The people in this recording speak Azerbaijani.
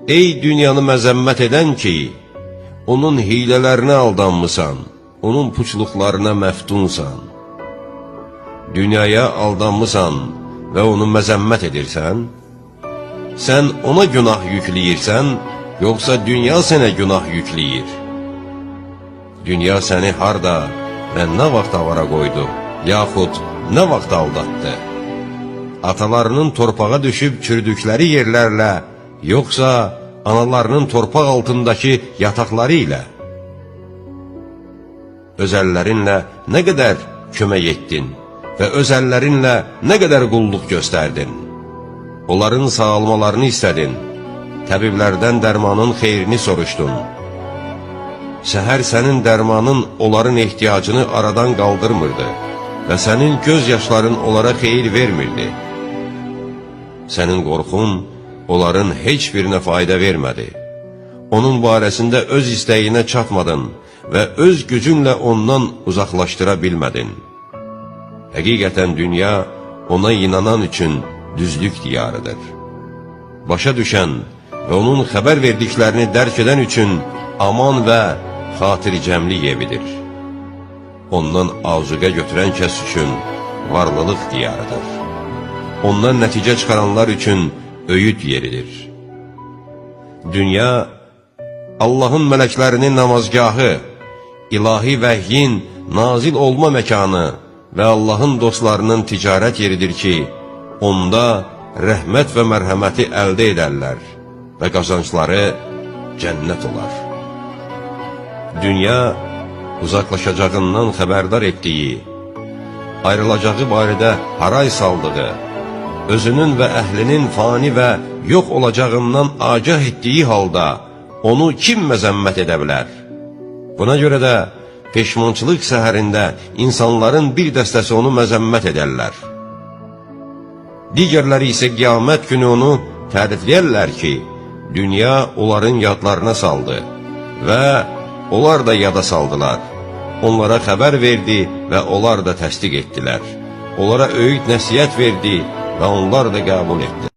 Ey dünyanı məzəmmət edən ki, onun hilələrinə aldanmısan, onun puçluqlarına məftunsan. Dünyaya aldanmısan və onu məzəmmət edirsən, sən ona günah yükləyirsən, yoxsa dünya sənə günah yükləyir? Dünya səni harda və nə vaxt avara qoydu, yaxud nə vaxt aldatdı? Atalarının torpağa düşüb çürüdükləri yerlərlə, yoxsa analarının torpaq altındakı yataqları ilə? Öz əllərinlə nə qədər kömək etdin və öz əllərinlə nə qədər qulluq göstərdin? Onların sağalmalarını istədin, təbiblərdən dərmanın xeyrini soruşdun. Səhər sənin dərmanın onların ehtiyacını aradan qaldırmırdı və sənin göz yaşların onlara xeyir vermirdi. Sənin qorxun onların heç birinə fayda vermədi. Onun barəsində öz istəyinə çatmadın və öz gücünlə ondan uzaqlaşdıra bilmədin. Həqiqətən dünya ona inanan üçün düzlük diyarıdır. Başa düşən və onun xəbər verdiklərini dərk edən üçün aman və xatircəmlik evidir. Ondan azuqə götürən kəs üçün varlılıq diyarıdır. Ondan nəticə çıxaranlar üçün öyüd yeridir. Dünya, Allahın mələklərinin namazgahı, ilahi vəhyin nazil olma məkanı və Allahın dostlarının ticarət yeridir ki, onda rəhmət və mərhəməti əldə edərlər və qazancları cənnət olar. Dünya, uzaqlaşacağından xəbərdar etdiyi, ayrılacağı barədə haray saldığı, özünün və əhlinin fani və yox olacağından agah etdiyi halda onu kim məzəmmət edə bilər? Buna görə də peşmançılıq səhərində insanların bir dəstəsi onu məzəmmət edərlər. Digərləri isə qiyamət günü onu tərifləyərlər ki, dünya onların yadlarına saldı və onlar da yada saldılar. Onlara xəbər verdi və onlar da təsdiq etdilər. Onlara öyüd nəsihət verdi və onlar da qəbul etdilər.